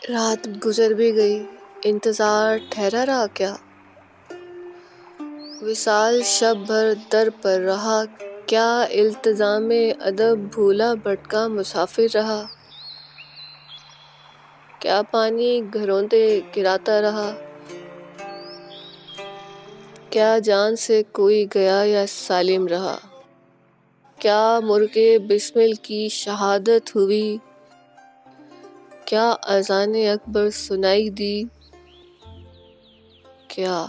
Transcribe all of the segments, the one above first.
رات گزر بھی گئی، انتظار ٹھہرا رہا کیا؟ وصال شب بھر در پر رہا کیا؟ التزام ادب بھولا بھٹکا مسافر رہا کیا؟ پانی گھروں دے گراتا رہا کیا؟ جان سے کوئی گیا یا سالم رہا کیا؟ مرغے بسمل کی شہادت ہوئی کیا؟ اذان اکبر سنائی دی کیا؟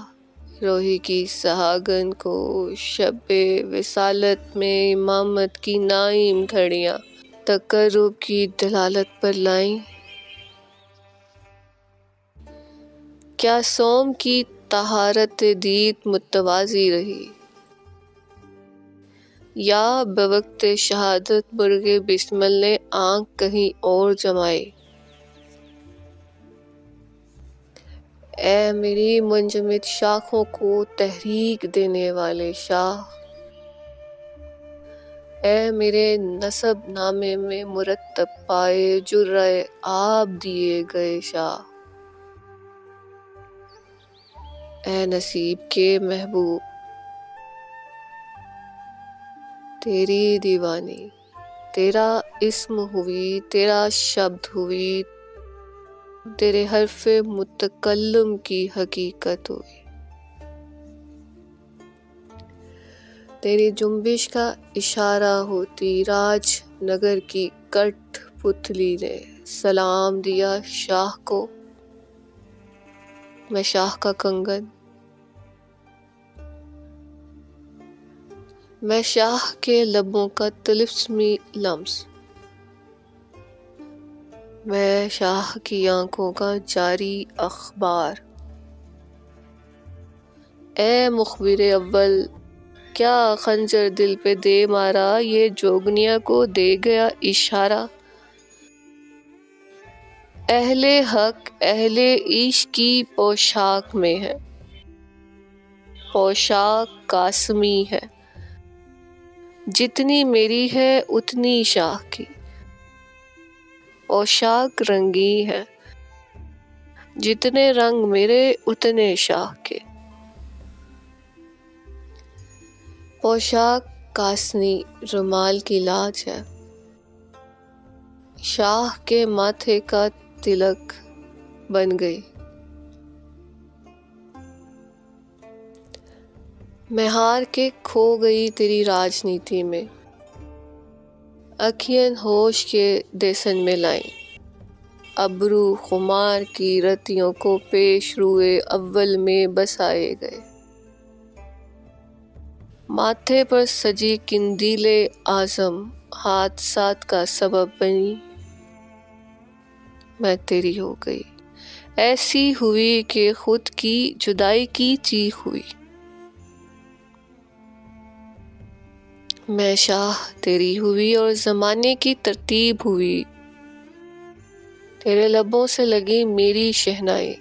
روحی کی سہاگن کو شب وصالت میں امامت کی نائم گھڑیاں تقرب کی دلالت پر لائیں؟ کیا صوم کی طہارت دید متوازی رہی یا بوقت شہادت مرغے بسمل نے آنکھ کہیں اور جمائی؟ اے میری منجمد شاخوں کو تحریک دینے والے شاہ، اے میرے نسب نامے میں مرتب پائے جرعہ آب دیے گئے شاہ، اے نصیب کے محبوب، تیری دیوانی، تیرا اسم ہوئی، تیرا شبد ہوئی، تیرے حرف متکلم کی حقیقت ہوئی، تیری جنبش کا اشارہ ہوتی راج نگر کی کٹ پتلی نے سلام دیا شاہ کو، میں شاہ کا کنگن، میں شاہ کے لبوں کا طلسمی لمس، میں شاہ کی آنکھوں کا جاری اخبار، اے مخبر اول، کیا خنجر دل پہ دے مارا یہ جوگنیا کو دے گیا اشارہ، اہل حق اہل عشق کی پوشاک میں ہے، پوشاک قاسمی ہے، جتنی میری ہے اتنی شاہ کی، پوشاک رنگی ہے، جتنے رنگ میرے اتنے شاہ کے، پوشاک قاسمی رومال کی لاج ہے، شاہ کے ماتھے کا تلک بن گئی، میں ہار کے کھو گئی تیری راجنیتی میں، اکھیاں ہوش کے دیسن میں لائیں، ابرو خمار کی رتیوں کو پیش روئے اول میں بسائے گئے، ماتھے پر سجی قندیل اعظم حادثات کا سبب بنی، میں تیری ہو گئی، ایسی ہوئی کہ خود کی جدائی کی چیخ ہوئی، میں شاہ تیری ہوئی اور زمانے کی ترتیب ہوئی، تیرے لبوں سے لگی میری شہنائی،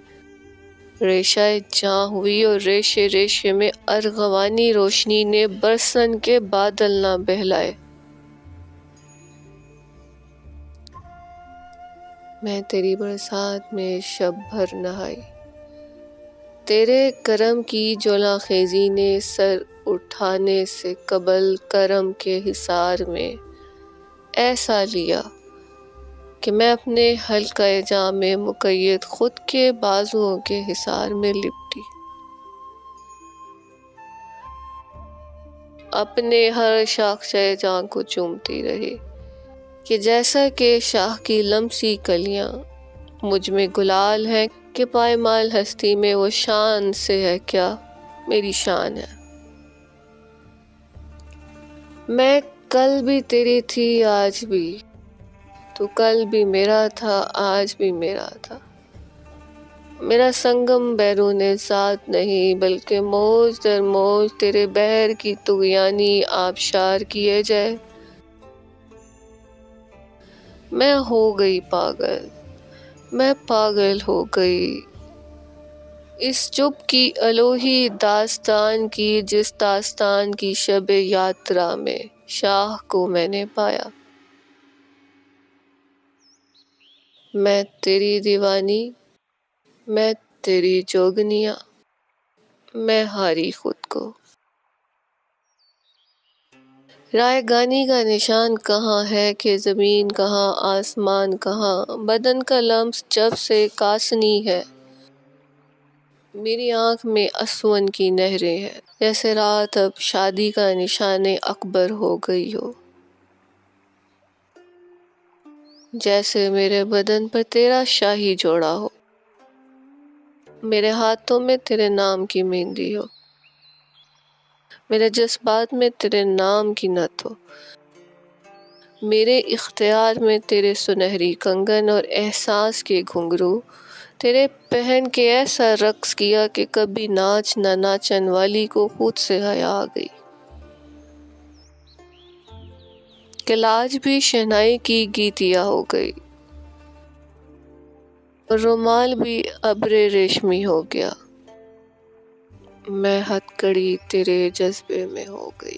ریشہ جاں ہوئی اور ریشے ریشے میں ارغوانی روشنی نے برسن کے بادل نہ بہلائے، میں تیری برسات میں شب بھر نہائی، تیرے کرم کی جولاں خیزی نے سر اٹھانے سے قبل کرم کے حصار میں ایسا لیا کہ میں اپنے حلقہ جاں میں مقید خود کے بازوؤں کے حصار میں لپٹی، اپنے ہر شاخسے جاں کو چومتی رہی کہ جیسا کہ شاہ کی لمسی کلیاں مجھ میں گلال ہیں کہ پائمال ہستی میں وہ شان سے ہے کیا میری شان ہے، میں کل بھی تیری تھی آج بھی، تو کل بھی میرا تھا آج بھی میرا تھا، میرا سنگم بیرون ذات نہیں بلکہ موج در موج تیرے بحر کی طغیانی آبشار کیے جائے، میں ہو گئی پاگل، میں پاگل ہو گئی اس چپ کی الوہی داستان کی، جس داستان کی شب یاترا میں شاہ کو میں نے پایا، میں تیری دیوانی، میں تیری جوگنیاں، میں ہاری خود کو۔ رائے گانی کا نشان کہاں ہے کہ زمین کہاں آسمان کہاں، بدن کا لمس جب سے کاسنی ہے، میری آنکھ میں اسون کی نہریں ہیں، جیسے رات اب شادی کا نشان اکبر ہو گئی ہو، جیسے میرے بدن پر تیرا شاہی جوڑا ہو، میرے ہاتھوں میں تیرے نام کی مہندی ہو، میرے جذبات میں تیرے نام کی نت ہو، میرے اختیار میں تیرے سنہری کنگن اور احساس کے گھنگرو، تیرے پہن کے ایسا رقص کیا کہ کبھی ناچ نہ ناچن والی کو خود سے حیا آ گئی، کہ لاج بھی شہنائی کی گیتیا ہو گئی، اور رومال بھی ابر ریشمی ہو گیا، میں ہتھ کڑی تیرے جذبے میں ہو گئی۔